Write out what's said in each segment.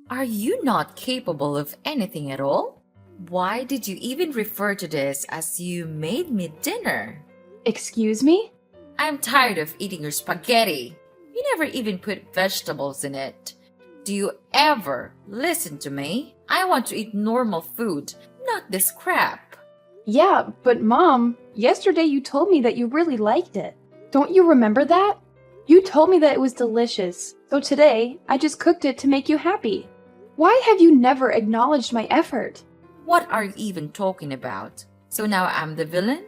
Are you not capable of anything at all? Why did you even refer to this as you made me dinner? Excuse me? I'm tired of eating your spaghetti. You never even put vegetables in it. Do you ever listen to me? I want to eat normal food, not this crap. Yeah, but Mom, yesterday you told me that you really liked it. Don't you remember that? You told me that it was delicious, so today I just cooked it to make you happy. Why have you never acknowledged my effort? What are you even talking about? So now I'm the villain?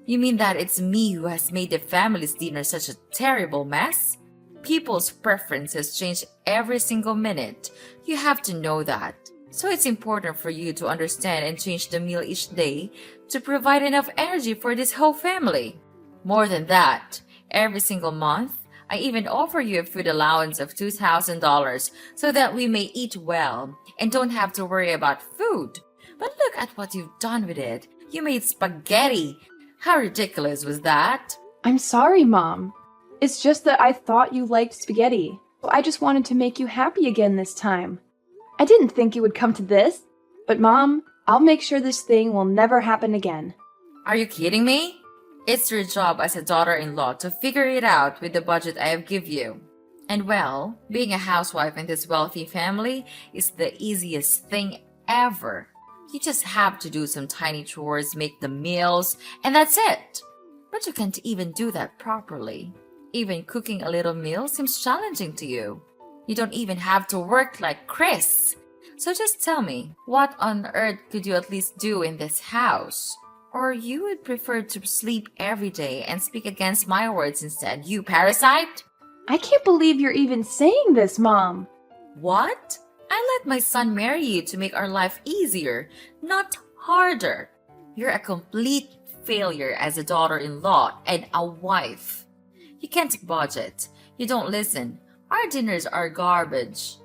You mean that it's me who has made the family's dinner such a terrible mess? People's preferences change every single minute. You have to know that. So it's important for you to understand and change the meal each day to provide enough energy for this whole family. More than that, every single month, I even offer you a food allowance of $2,000 so that we may eat well and don't have to worry about food. But look at what you've done with it. You made spaghetti. How ridiculous was that? I'm sorry, Mom. It's just that I thought you liked spaghetti, so I just wanted to make you happy again this time. I didn't think it would come to this, but Mom, I'll make sure this thing will never happen again. Are you kidding me? It's your job as a daughter-in-law to figure it out with the budget I have give you. And well, being a housewife in this wealthy family is the easiest thing ever. You just have to do some tiny chores, make the meals, and that's it. But you can't even do that properly. Even cooking a little meal seems challenging to you. You don't even have to work like Chris. So just tell me, what on earth could you at least do in this house? Or you would prefer to sleep every day and speak against my words instead, you parasite? I can't believe you're even saying this, Mom. What? I let my son marry you to make our life easier, not harder. You're a complete failure as a daughter-in-law and a wife. You can't budget. You don't listen. Our dinners are garbage.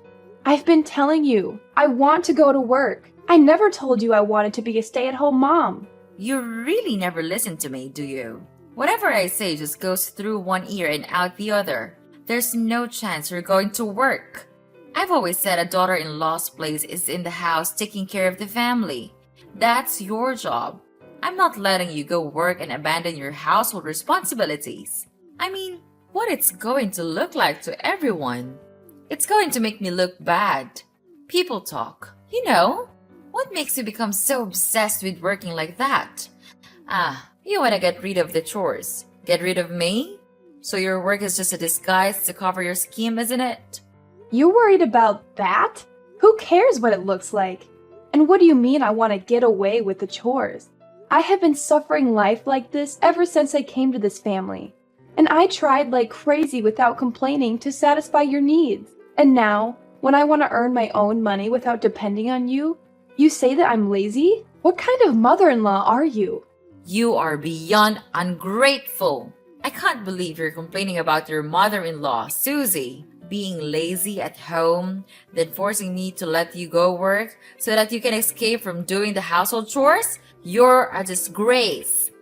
I've been telling you, I want to go to work. I never told you I wanted to be a stay-at-home mom. You really never listen to me, do you? Whatever I say just goes through one ear and out the other. There's no chance you're going to work. I've always said a daughter-in-law's place is in the house taking care of the family. That's your job. I'm not letting you go work and abandon your household responsibilities. I mean, what it's going to look like to everyone. It's going to make me look bad. People talk. You know, what makes you become so obsessed with working like that? You want to get rid of the chores. Get rid of me? So your work is just a disguise to cover your scheme, isn't it? You worried about that? Who cares what it looks like? And what do you mean I want to get away with the chores? I have been suffering life like this ever since I came to this family. And I tried like crazy without complaining to satisfy your needs. And now, when I want to earn my own money without depending on you, you say that I'm lazy? What kind of mother-in-law are you? You are beyond ungrateful. I can't believe you're complaining about your mother-in-law, Susie, being lazy at home, then forcing me to let you go work so that you can escape from doing the household chores. You're a disgrace.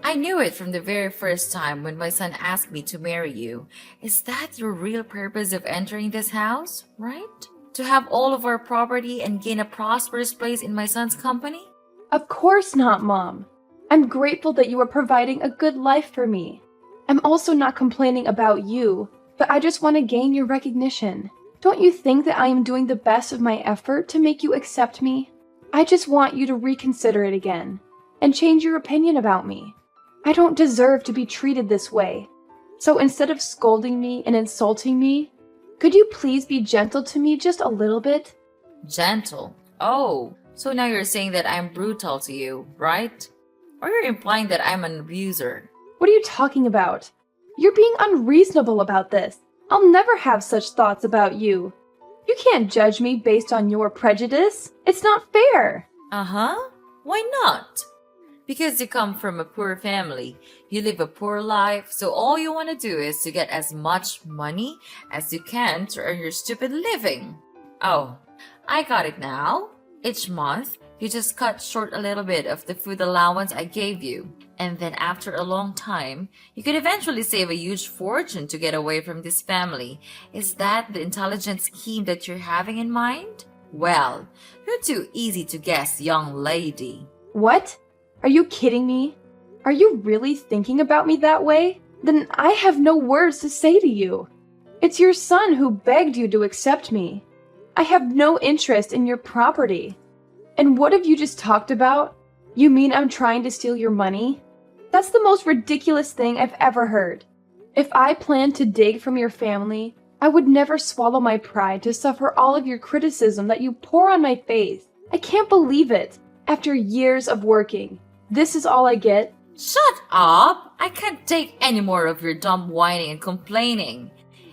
I knew it from the very first time when my son asked me to marry you. Is that your real purpose of entering this house, right? To have all of our property and gain a prosperous place in my son's company? Of course not, Mom. I'm grateful that you are providing a good life for me. I'm also not complaining about you, but I just want to gain your recognition. Don't you think that I am doing the best of my effort to make you accept me? I just want you to reconsider it again and change your opinion about me. I don't deserve to be treated this way. So instead of scolding me and insulting me, could you please be gentle to me just a little bit? Gentle? Oh, so now you're saying that I'm brutal to you, right? Or you're implying that I'm an abuser? What are you talking about? You're being unreasonable about this. I'll never have such thoughts about you. You can't judge me based on your prejudice. It's not fair. Uh-huh. Why not? Because you come from a poor family. You live a poor life, so all you want to do is to get as much money as you can to earn your stupid living. Oh, I got it now. Each month, you just cut short a little bit of the food allowance I gave you. And then after a long time, you could eventually save a huge fortune to get away from this family. Is that the intelligent scheme that you're having in mind? Well, you're too easy to guess, young lady. What? Are you kidding me? Are you really thinking about me that way? Then I have no words to say to you. It's your son who begged you to accept me. I have no interest in your property. And what have you just talked about? You mean I'm trying to steal your money? That's the most ridiculous thing I've ever heard. If I planned to dig from your family, I would never swallow my pride to suffer all of your criticism that you pour on my face. I can't believe it. After years of working, this is all I get? Shut up! I can't take any more of your dumb whining and complaining.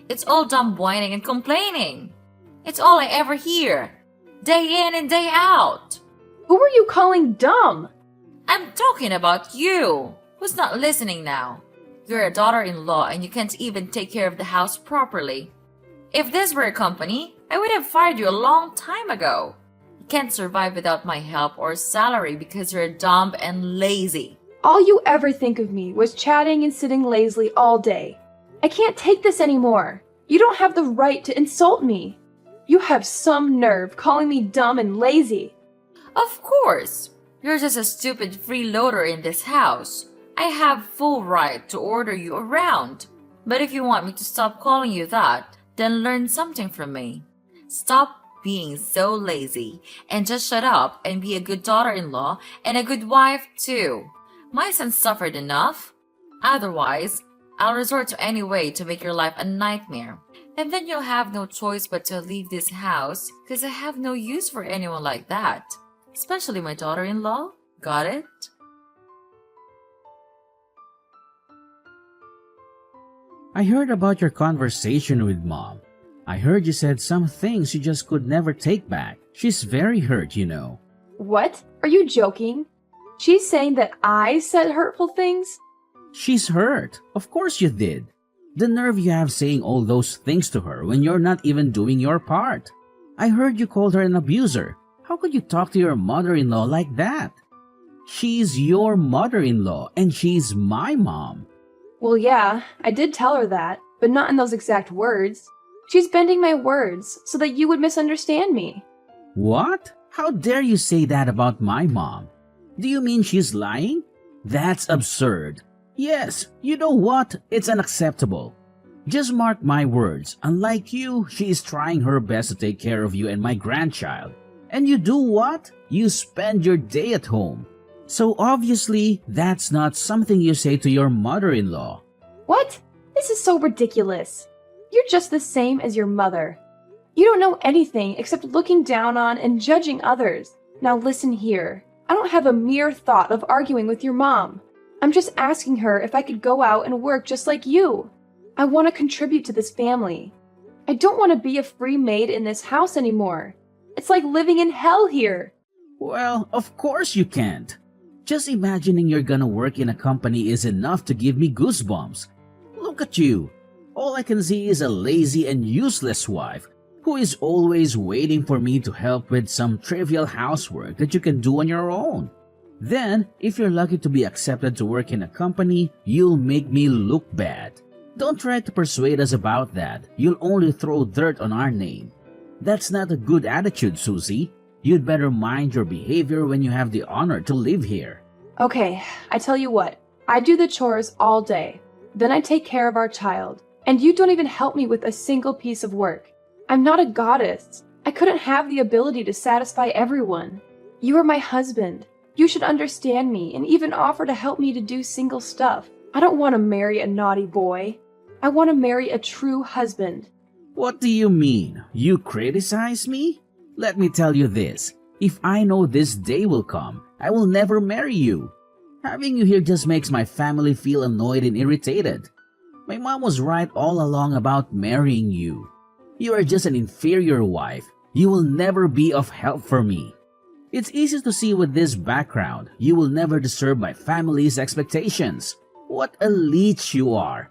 It's all dumb whining and complaining. It's all I ever hear, day in and day out. Who are you calling dumb? I'm talking about you. Who's not listening now? You're a daughter-in-law and you can't even take care of the house properly. If this were a company, I would have fired you a long time ago. You can't survive without my help or salary because you're dumb and lazy. All you ever think of me was chatting and sitting lazily all day. I can't take this anymore. You don't have the right to insult me. You have some nerve calling me dumb and lazy. Of course. You're just a stupid freeloader in this house. I have full right to order you around. But if you want me to stop calling you that, then learn something from me. Stop being so lazy and just shut up and be a good daughter-in-law and a good wife too. My son suffered enough. Otherwise, I'll resort to any way to make your life a nightmare. And then you'll have no choice but to leave this house because I have no use for anyone like that. Especially my daughter-in-law. Got it? I heard about your conversation with Mom. I heard you said some things you just could never take back. She's very hurt, you know. What? Are you joking? She's saying that I said hurtful things? She's hurt. Of course you did. The nerve you have saying all those things to her when you're not even doing your part. I heard you called her an abuser. How could you talk to your mother-in-law like that? She's your mother-in-law and she's my mom. Well, yeah, I did tell her that, but not in those exact words. She's bending my words so that you would misunderstand me. What? How dare you say that about my mom? Do you mean she's lying? That's absurd. Yes, you know what? It's unacceptable. Just mark my words. Unlike you, she is trying her best to take care of you and my grandchild. And you do what? You spend your day at home. So obviously, that's not something you say to your mother-in-law. What? This is so ridiculous. You're just the same as your mother. You don't know anything except looking down on and judging others. Now listen here. I don't have a mere thought of arguing with your mom. I'm just asking her if I could go out and work just like you. I want to contribute to this family. I don't want to be a free maid in this house anymore. It's like living in hell here. Well, of course you can't. Just imagining you're gonna work in a company is enough to give me goosebumps. Look at you. All I can see is a lazy and useless wife who is always waiting for me to help with some trivial housework that you can do on your own. Then, if you're lucky to be accepted to work in a company, you'll make me look bad. Don't try to persuade us about that. You'll only throw dirt on our name. That's not a good attitude, Susie. You'd better mind your behavior when you have the honor to live here. Okay, I tell you what. I do the chores all day. Then I take care of our child. And you don't even help me with a single piece of work. I'm not a goddess. I couldn't have the ability to satisfy everyone. You are my husband. You should understand me and even offer to help me to do single stuff. I don't want to marry a naughty boy. I want to marry a true husband. What do you mean? You criticize me? Let me tell you this. If I know this day will come, I will never marry you. Having you here just makes my family feel annoyed and irritated. My mom was right all along about marrying you. You are just an inferior wife. You will never be of help for me. It's easy to see with this background, you will never deserve my family's expectations. What a leech you are.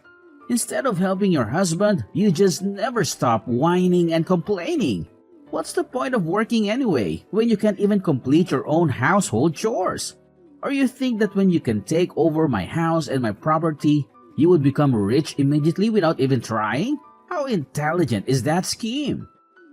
Instead of helping your husband, you just never stop whining and complaining. What's the point of working anyway, when you can't even complete your own household chores? Or you think that when you can take over my house and my property, you would become rich immediately without even trying? How intelligent is that scheme?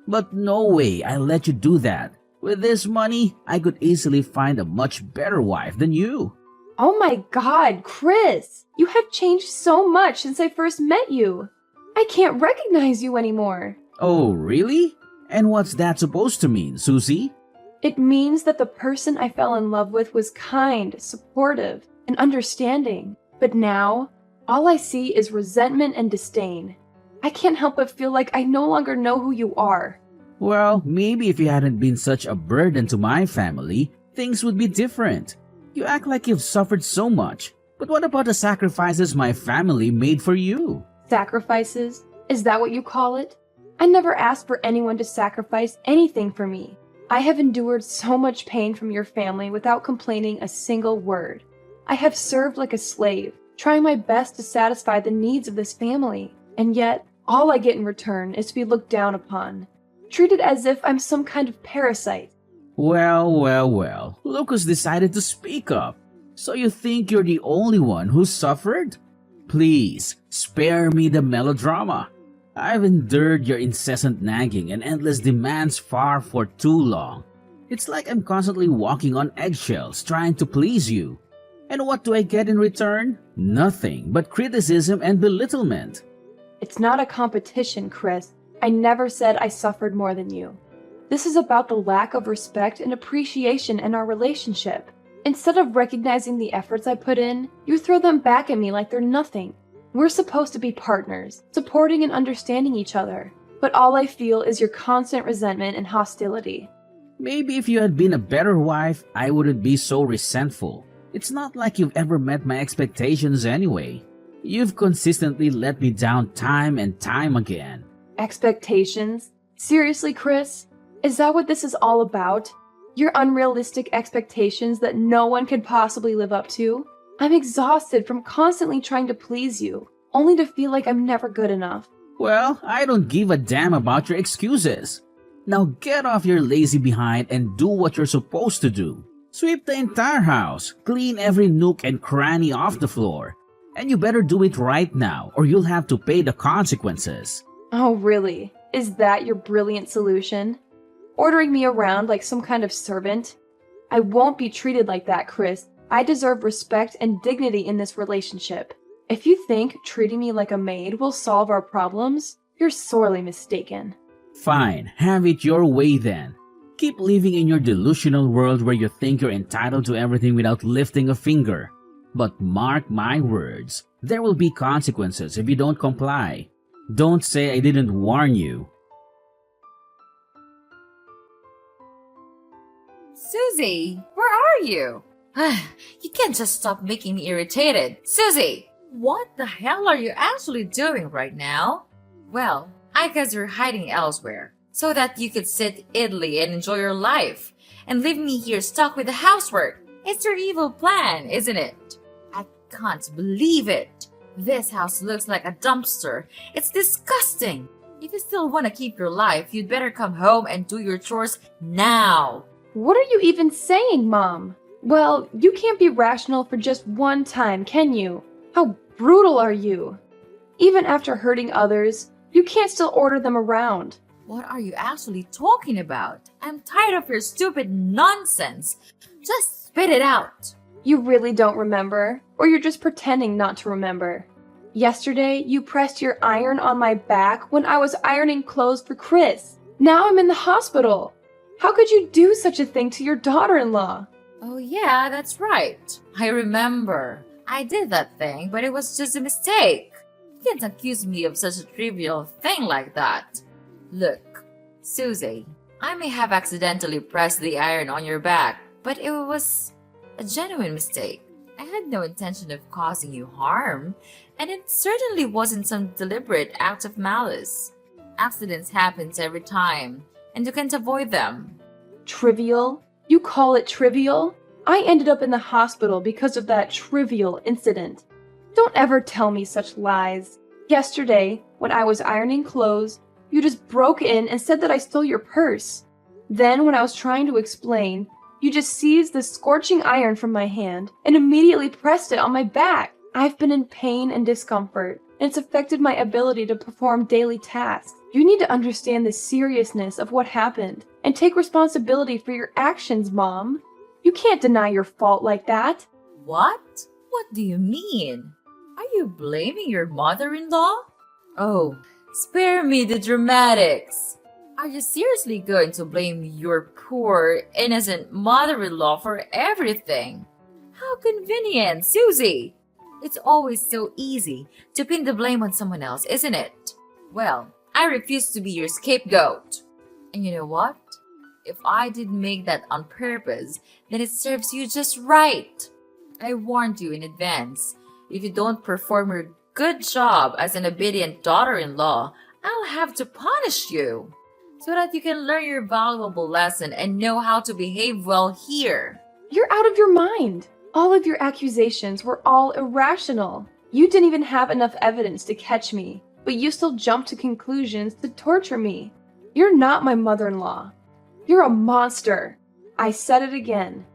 But no way I'll let you do that. With this money, I could easily find a much better wife than you. Oh my god, Chris! You have changed so much since I first met you. I can't recognize you anymore. Oh, really? And what's that supposed to mean, Susie? It means that the person I fell in love with was kind, supportive, and understanding. But now, all I see is resentment and disdain. I can't help but feel like I no longer know who you are. Well, maybe if you hadn't been such a burden to my family, things would be different. You act like you've suffered so much. But what about the sacrifices my family made for you? Sacrifices? Is that what you call it? I never asked for anyone to sacrifice anything for me. I have endured so much pain from your family without complaining a single word. I have served like a slave, trying my best to satisfy the needs of this family. And yet, all I get in return is to be looked down upon, treated as if I'm some kind of parasite. Well, look who's decided to speak up. So you think you're the only one who suffered? Please, spare me the melodrama. I've endured your incessant nagging and endless demands for too long. It's like I'm constantly walking on eggshells trying to please you. And what do I get in return? Nothing but criticism and belittlement. It's not a competition, Chris. I never said I suffered more than you. This is about the lack of respect and appreciation in our relationship. Instead of recognizing the efforts I put in, you throw them back at me like they're nothing. We're supposed to be partners, supporting and understanding each other. But all I feel is your constant resentment and hostility. Maybe if you had been a better wife, I wouldn't be so resentful. It's not like you've ever met my expectations anyway. You've consistently let me down time and time again. Expectations? Seriously, Chris? Is that what this is all about? Your unrealistic expectations that no one could possibly live up to? I'm exhausted from constantly trying to please you, only to feel like I'm never good enough. Well, I don't give a damn about your excuses. Now get off your lazy behind and do what you're supposed to do. Sweep the entire house, clean every nook and cranny off the floor. And you better do it right now or you'll have to pay the consequences. Oh, really? Is that your brilliant solution? Ordering me around like some kind of servant? I won't be treated like that, Chris. I deserve respect and dignity in this relationship. If you think treating me like a maid will solve our problems, you're sorely mistaken. Fine, have it your way then. Keep living in your delusional world where you think you're entitled to everything without lifting a finger. But mark my words, there will be consequences if you don't comply. Don't say I didn't warn you. Susie, where are you? You can't just stop making me irritated. Susie, what the hell are you actually doing right now? Well, I guess you're hiding elsewhere, so that you could sit idly and enjoy your life, and leave me here stuck with the housework. It's your evil plan, isn't it? I can't believe it. This house looks like a dumpster. It's disgusting. If you still want to keep your life, you'd better come home and do your chores now. What are you even saying, Mom? Well, you can't be rational for just one time, can you? How brutal are you? Even after hurting others, you can't still order them around. What are you actually talking about? I'm tired of your stupid nonsense. Just spit it out. You really don't remember? Or you're just pretending not to remember? Yesterday, you pressed your iron on my back when I was ironing clothes for Chris. Now I'm in the hospital. How could you do such a thing to your daughter-in-law? Oh yeah, that's right. I remember. I did that thing, but it was just a mistake. You can't accuse me of such a trivial thing like that. Look, Susie, I may have accidentally pressed the iron on your back, but it was a genuine mistake. I had no intention of causing you harm, and it certainly wasn't some deliberate act of malice. Accidents happen every time, and you can't avoid them. Trivial? You call it trivial? I ended up in the hospital because of that trivial incident. Don't ever tell me such lies. Yesterday, when I was ironing clothes, you just broke in and said that I stole your purse. Then, when I was trying to explain, you just seized the scorching iron from my hand and immediately pressed it on my back. I've been in pain and discomfort, and it's affected my ability to perform daily tasks. You need to understand the seriousness of what happened and take responsibility for your actions, Mom. You can't deny your fault like that. What? What do you mean? Are you blaming your mother-in-law? Oh, spare me the dramatics. Are you seriously going to blame your poor, innocent mother-in-law for everything? How convenient, Susie! It's always so easy to pin the blame on someone else, isn't it? Well, I refuse to be your scapegoat. And you know what? If I did make that on purpose, then it serves you just right. I warned you in advance. If you don't perform your good job as an obedient daughter-in-law, I'll have to punish you so that you can learn your valuable lesson and know how to behave well here. You're out of your mind. All of your accusations were all irrational. You didn't even have enough evidence to catch me, but you still jumped to conclusions to torture me. You're not my mother-in-law. You're a monster. I said it again.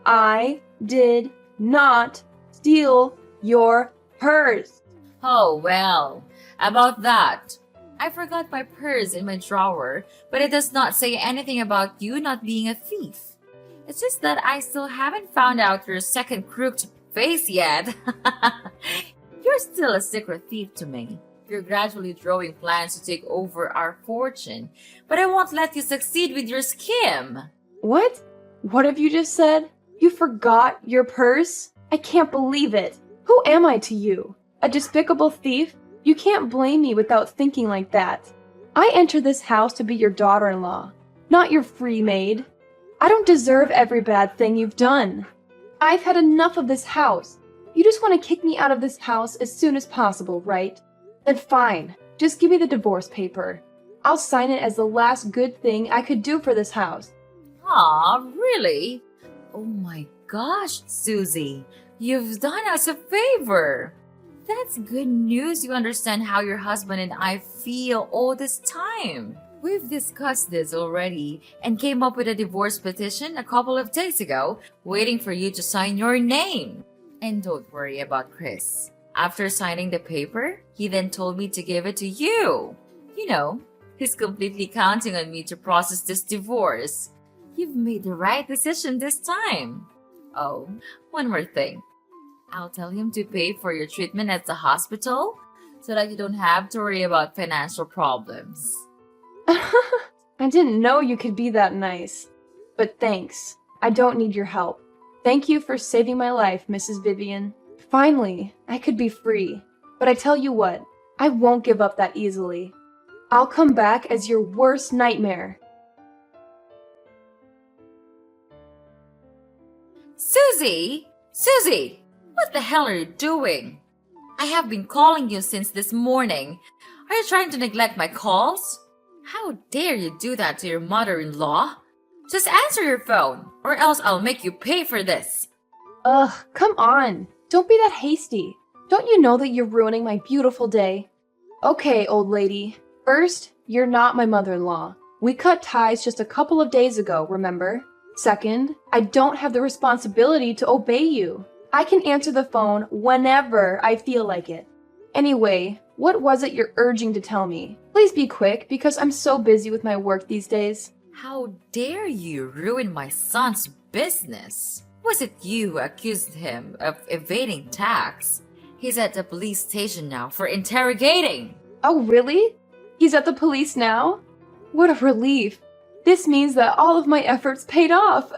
I did not steal your purse. Oh, well, about that. I forgot my purse in my drawer, but it does not say anything about you not being a thief. It's just that I still haven't found out your second crooked face yet. You're still a secret thief to me. You're gradually drawing plans to take over our fortune, but I won't let you succeed with your scheme. What? What have you just said? You forgot your purse? I can't believe it. Who am I to you? A despicable thief? You can't blame me without thinking like that. I entered this house to be your daughter-in-law, not your free maid. I don't deserve every bad thing you've done. I've had enough of this house. You just want to kick me out of this house as soon as possible, right? Then fine. Just give me the divorce paper. I'll sign it as the last good thing I could do for this house. Aw, really? Oh my gosh, Susie, you've done us a favor. That's good news you understand how your husband and I feel all this time. We've discussed this already and came up with a divorce petition a couple of days ago, waiting for you to sign your name. And don't worry about Chris. After signing the paper, he then told me to give it to you. You know, he's completely counting on me to process this divorce. You've made the right decision this time. Oh, one more thing. I'll tell him to pay for your treatment at the hospital so that you don't have to worry about financial problems. I didn't know you could be that nice. But thanks. I don't need your help. Thank you for saving my life, Mrs. Vivian. Finally, I could be free. But I tell you what, I won't give up that easily. I'll come back as your worst nightmare. Susie! Susie! What the hell are you doing? I have been calling you since this morning. Are you trying to neglect my calls? How dare you do that to your mother-in-law? Just answer your phone, or else I'll make you pay for this. Ugh, come on. Don't be that hasty. Don't you know that you're ruining my beautiful day? Okay, old lady. First, you're not my mother-in-law. We cut ties just a couple of days ago, remember? Second, I don't have the responsibility to obey you. I can answer the phone whenever I feel like it. Anyway, what was it you're urging to tell me? Please be quick, because I'm so busy with my work these days. How dare you ruin my son's business? Was it you who accused him of evading tax? He's at the police station now for interrogating. Oh, really? He's at the police now? What a relief. This means that all of my efforts paid off.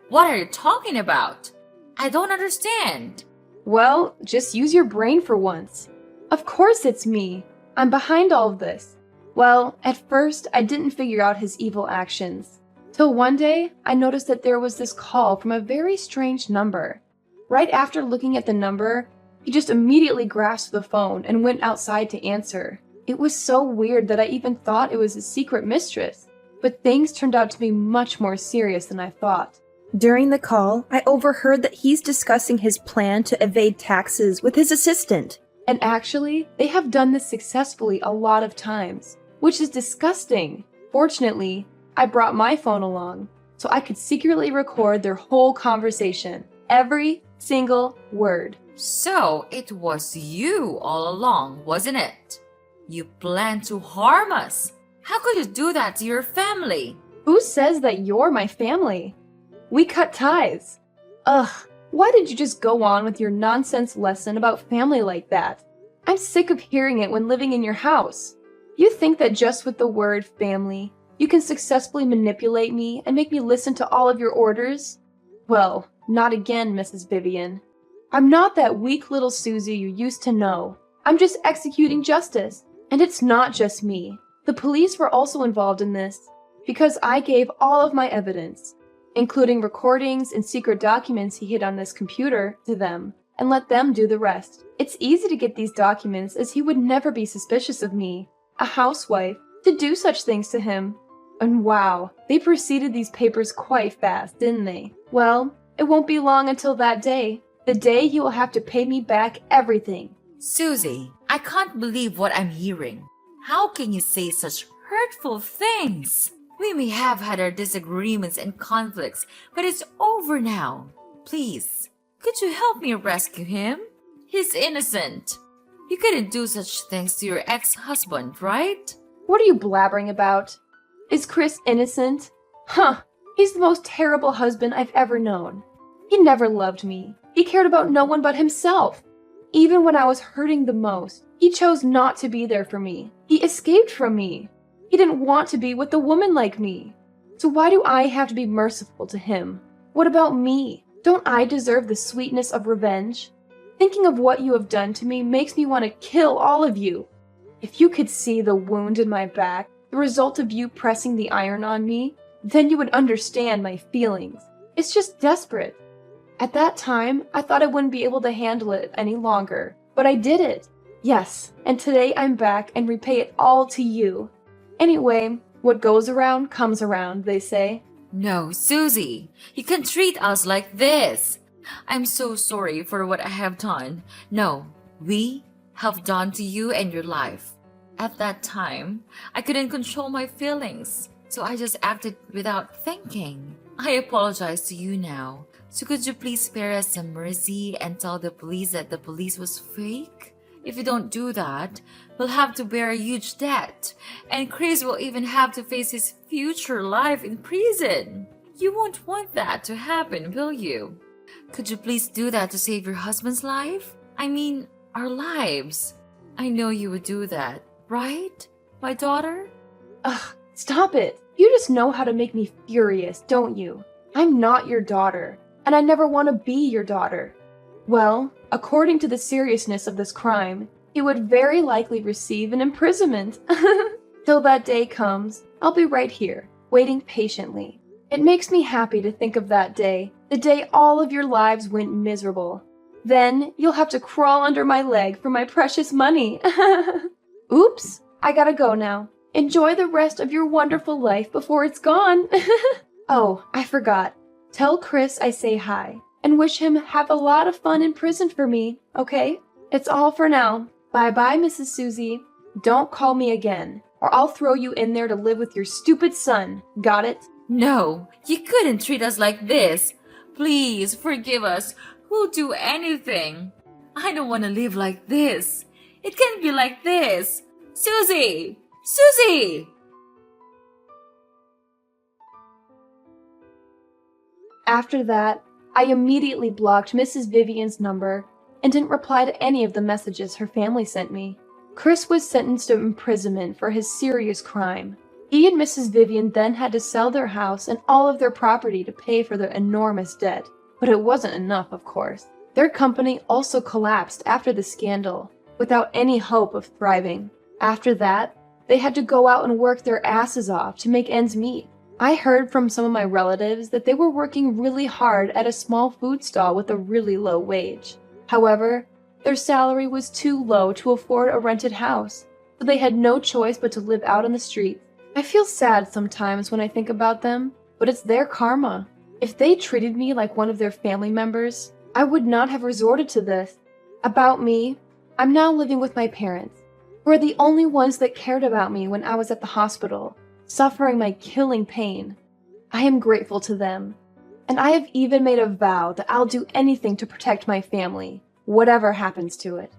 What are you talking about? I don't understand. Well, just use your brain for once. Of course it's me. I'm behind all of this. Well, at first, I didn't figure out his evil actions. Till one day, I noticed that there was this call from a very strange number. Right after looking at the number, he just immediately grasped the phone and went outside to answer. It was so weird that I even thought it was his secret mistress. But things turned out to be much more serious than I thought. During the call, I overheard that he's discussing his plan to evade taxes with his assistant. And actually, they have done this successfully a lot of times, which is disgusting. Fortunately, I brought my phone along, so I could secretly record their whole conversation, every single word. So it was you all along, wasn't it? You planned to harm us. How could you do that to your family? Who says that you're my family? We cut ties. Ugh, why did you just go on with your nonsense lesson about family like that? I'm sick of hearing it when living in your house. You think that just with the word family, you can successfully manipulate me and make me listen to all of your orders? Well, not again, Mrs. Vivian. I'm not that weak little Susie you used to know. I'm just executing justice. And it's not just me. The police were also involved in this, because I gave all of my evidence, including recordings and secret documents he hid on this computer, to them, and let them do the rest. It's easy to get these documents, as he would never be suspicious of me, a housewife, to do such things to him. And wow, they proceeded these papers quite fast, didn't they? Well, it won't be long until that day, the day you will have to pay me back everything. Susie, I can't believe what I'm hearing. How can you say such hurtful things? We may have had our disagreements and conflicts, but it's over now. Please, could you help me rescue him? He's innocent. You couldn't do such things to your ex-husband, right? What are you blabbering about? Is Chris innocent? Huh, he's the most terrible husband I've ever known. He never loved me. He cared about no one but himself. Even when I was hurting the most, he chose not to be there for me. He escaped from me. He didn't want to be with a woman like me. So why do I have to be merciful to him? What about me? Don't I deserve the sweetness of revenge? Thinking of what you have done to me makes me want to kill all of you. If you could see the wound in my back, the result of you pressing the iron on me, then you would understand my feelings. It's just desperate. At that time, I thought I wouldn't be able to handle it any longer, but I did it. Yes, and today I'm back and repay it all to you. Anyway, what goes around comes around, they say. No, Susie, you can't treat us like this. I'm so sorry for what I have done. No, we have done to you and your life. At that time, I couldn't control my feelings, so I just acted without thinking. I apologize to you now. So could you please spare us some mercy and tell the police that the police was fake? If you don't do that, we'll have to bear a huge debt, and Chris will even have to face his future life in prison. You won't want that to happen, will you? Could you please do that to save your husband's life? I mean, our lives. I know you would do that, right, my daughter? Ugh, stop it. You just know how to make me furious, don't you? I'm not your daughter, and I never want to be your daughter. Well, according to the seriousness of this crime, he would very likely receive an imprisonment. Till that day comes, I'll be right here, waiting patiently. It makes me happy to think of that day, the day all of your lives went miserable. Then you'll have to crawl under my leg for my precious money. Oops, I gotta go now. Enjoy the rest of your wonderful life before it's gone. Oh, I forgot. Tell Chris I say hi, and wish him have a lot of fun in prison for me, okay? It's all for now. Bye-bye, Mrs. Susie. Don't call me again, or I'll throw you in there to live with your stupid son. Got it? No, you couldn't treat us like this. Please forgive us. We'll do anything. I don't want to live like this. It can't be like this. Susie! Susie! After that, I immediately blocked Mrs. Vivian's number and didn't reply to any of the messages her family sent me. Chris was sentenced to imprisonment for his serious crime. He and Mrs. Vivian then had to sell their house and all of their property to pay for their enormous debt. But it wasn't enough, of course. Their company also collapsed after the scandal, without any hope of thriving. After that, they had to go out and work their asses off to make ends meet. I heard from some of my relatives that they were working really hard at a small food stall with a really low wage. However, their salary was too low to afford a rented house, so they had no choice but to live out on the streets. I feel sad sometimes when I think about them, but it's their karma. If they treated me like one of their family members, I would not have resorted to this. About me, I'm now living with my parents, who are the only ones that cared about me when I was at the hospital, suffering my killing pain. I am grateful to them, and I have even made a vow that I'll do anything to protect my family, whatever happens to it.